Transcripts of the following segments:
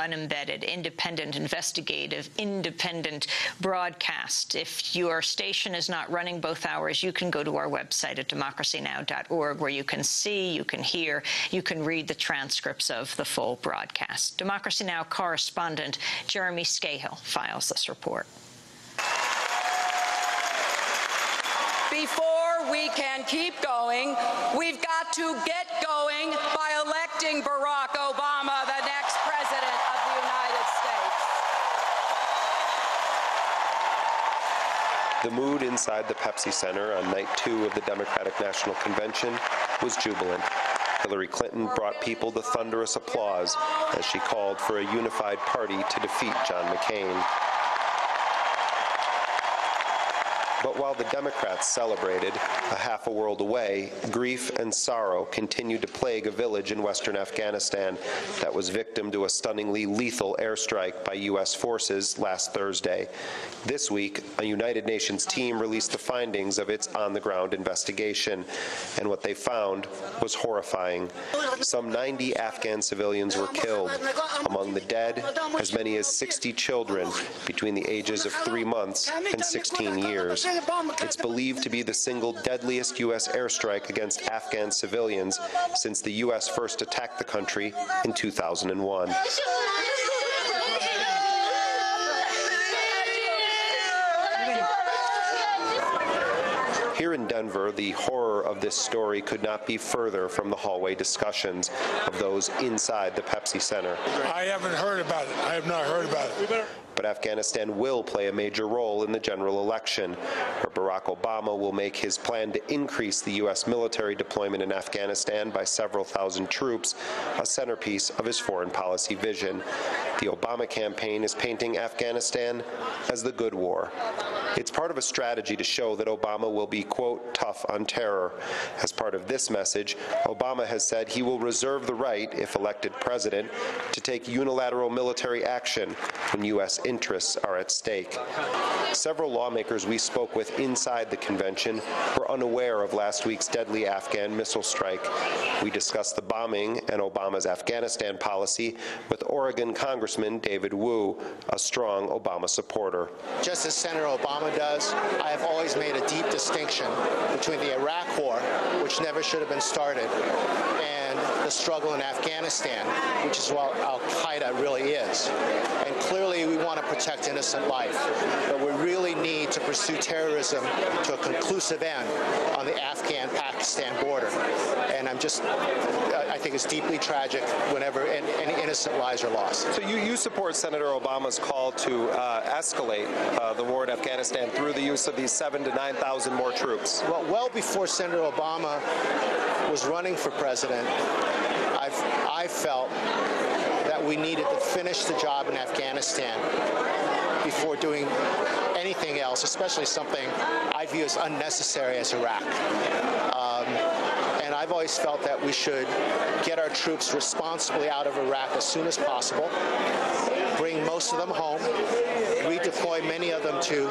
Unembedded, independent, investigative, independent broadcast. If your station is not running both hours, you can go to our website at democracynow.org, where you can see, you can hear, you can read the transcripts of the full broadcast. Democracy Now! Correspondent Jeremy Scahill files this report. Before we can keep going, we've got to get going by electing Barack Obama the next president of the United States. The mood inside the Pepsi Center on night 2 of the Democratic National Convention was jubilant. Hillary Clinton brought people to thunderous applause as she called for a unified party to defeat John McCain. But while the Democrats celebrated, a half a world away, grief and sorrow continued to plague a village in western Afghanistan that was victim to a stunningly lethal airstrike by U.S. forces last Thursday. This week, a United Nations team released the findings of its on-the-ground investigation, and what they found was horrifying. Some 90 Afghan civilians were killed. Among the dead, as many as 60 children between the ages of 3 months and 16 years. It's believed to be the single deadliest U.S. airstrike against Afghan civilians since the U.S. first attacked the country in 2001. Here in Denver, the horror of this story could not be further from the hallway discussions of those inside the Pepsi Center. I haven't heard about it. I have not heard about it. But Afghanistan will play a major role in the general election, where Barack Obama will make his plan to increase the U.S. military deployment in Afghanistan by several thousand troops a centerpiece of his foreign policy vision. The Obama campaign is painting Afghanistan as the good war. It's part of a strategy to show that Obama will be, quote, tough on terror. As part of this message, Obama has said he will reserve the right, if elected president, to take unilateral military action when U.S. interests are at stake. Several lawmakers we spoke with inside the convention were unaware of last week's deadly Afghan missile strike. We discussed the bombing and Obama's Afghanistan policy with Oregon Congressman David Wu, a strong Obama supporter. Just as Senator Obama does, I have always made a deep distinction between the Iraq War, which never should have been started, and the struggle in Afghanistan, which is what al-Qaeda really is. And clearly we want to protect innocent life, but we really need to pursue terrorism to a conclusive end on the Afghan-Pakistan border. And I think it's deeply tragic whenever any innocent lives are lost. So you support Senator Obama's call to escalate the war in Afghanistan through the use of these 7,000 to 9,000 more troops? Well before Senator Obama was running for president, I felt that we needed to finish the job in Afghanistan before doing anything else, especially something I view as unnecessary as Iraq. And I've always felt that we should get our troops responsibly out of Iraq as soon as possible, bring most of them home, redeploy many of them to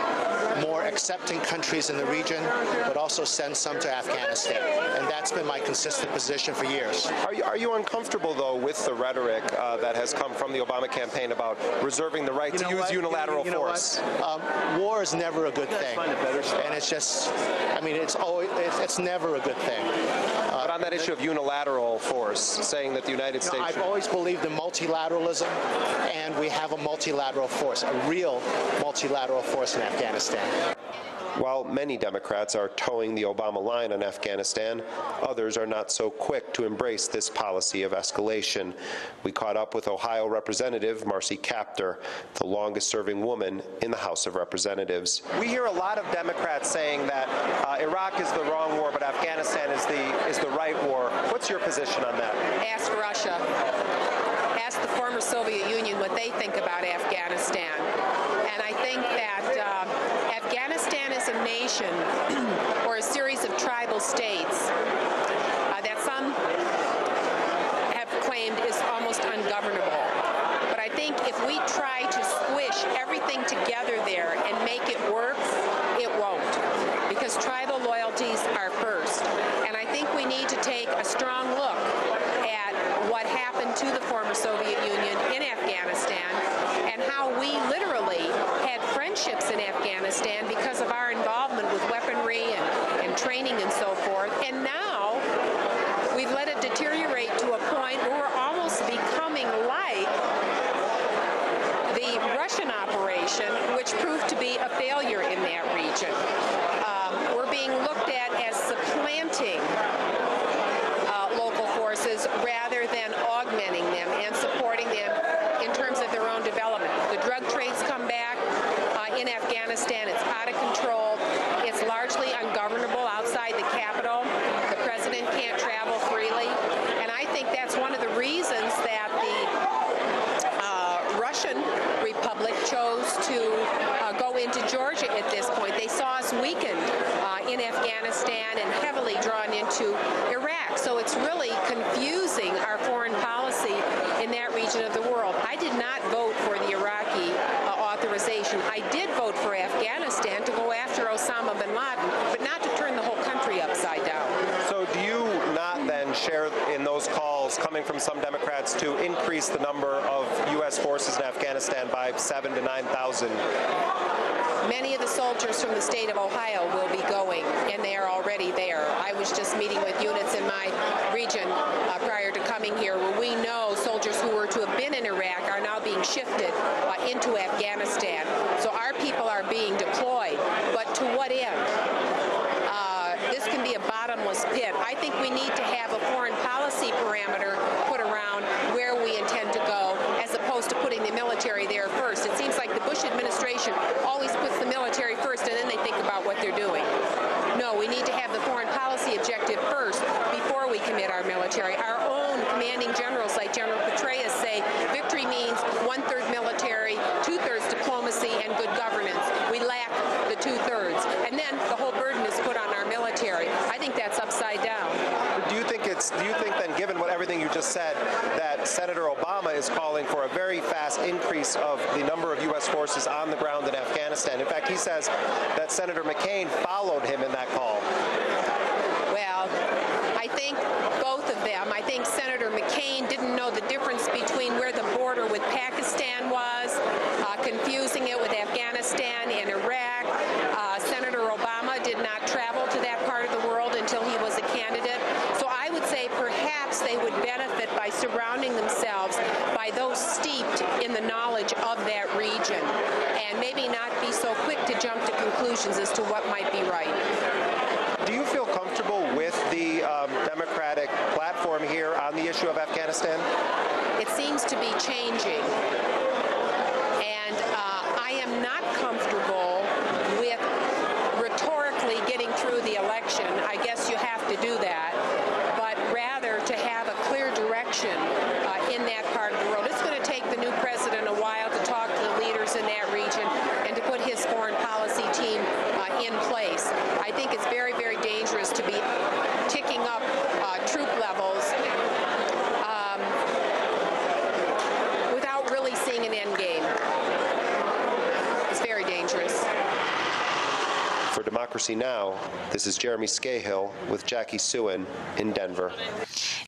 more accepting countries in the region, but also send some to Afghanistan. And that's been my consistent position for years. Are you uncomfortable, though, with the rhetoric that has come from the Obama campaign about reserving the right to use unilateral force? War is never a good thing. And it's just, I mean, it's never a good thing. But on that issue of unilateral force, saying that the United States... I've always believed in multilateralism, and we have a multilateral force, a real multilateral force in Afghanistan. While many Democrats are towing the Obama line on Afghanistan, others are not so quick to embrace this policy of escalation. We caught up with Ohio Representative Marcy Kaptur, the longest-serving woman in the House of Representatives. We hear a lot of Democrats saying that Iraq is the wrong war, but Afghanistan is the right war. What's your position on that? Ask Russia. Ask the former Soviet Union what they think about Afghanistan. And I think that Afghanistan is a nation or a series of tribal states that some have claimed is almost ungovernable. But I think if we try to squish everything together there and make it work, it won't, because tribal loyalties are first. And I think we need to take a strong look at what happened to the former Soviet Union in Afghanistan Afghanistan because of our involvement with weaponry and training and so forth. And now we've let it deteriorate to a point where we're almost becoming like the Russian operation, which proved to be a failure in that region. We're being looked at as supplanting local forces rather than augmenting them and supporting them in terms of their own development. The drug trade's come back in Afghanistan. It's out of control. It's largely ungovernable outside the capital. The president can't travel freely. And I think that's one of the reasons that the Russian Republic chose to go into Georgia at this point. They saw us weakened in Afghanistan and heavily drawn into Iraq. So it's really confusing our foreign policy in that region of the world. I did not vote for the Iraqi authorization. I did vote for Afghanistan to go after Osama bin Laden, but not to turn the whole country upside down. So do you not then share in those calls coming from some Democrats to increase the number of U.S. forces in Afghanistan by 7,000 to 9,000? Many of the soldiers from the state of Ohio will be going, and they are already there. I was just meeting with units in my region prior to coming here, where we know soldiers who were to have been in Iraq are now being shifted into Afghanistan. So our people are being deployed, but to what end? This can be a bottomless pit. I think we need to have a foreign policy parameter put around where we intend to go, as opposed to putting the military there first. It seems like the Bush administration always puts the military first, and then they think about what they're doing. No, we need to have the foreign policy objective first before we commit our military. Our own commanding generals, like General Petraeus, say victory means 1/3 military, 2/3 diplomacy, and good governance. We lack the 2/3, and then the whole burden is put on our military. I think that's upside down. Do you think then, given everything you just said, that Senator Obama is calling for a very fast increase of the number of U.S. forces on the ground in Afghanistan? In fact, he says that Senator McCain followed him in that call. Well, I think both of them. I think Senator McCain didn't know the difference between where the border with Pakistan was, confusing it with Afghanistan and Iraq. Senator Obama did not travel to that part of the world until he was a candidate. So I would say perhaps they would benefit by surrounding themselves by those steeped in the knowledge of that region, and maybe not be so quick to jump to conclusions as to what might be right. Do you feel comfortable with the Democratic platform here on the issue of Afghanistan? It seems to be changing, and I am not comfortable with rhetorically getting through the election. I guess you have to do that, but rather to have a clear direction in that part of the world. It's going to take the new president a while to talk to the leaders in that region and to put his foreign policy team in place. I think it's very, very dangerous to be ticking up troop levels without really seeing an end game. It's very dangerous. For Democracy Now!, this is Jeremy Scahill with Jackie Suin in Denver.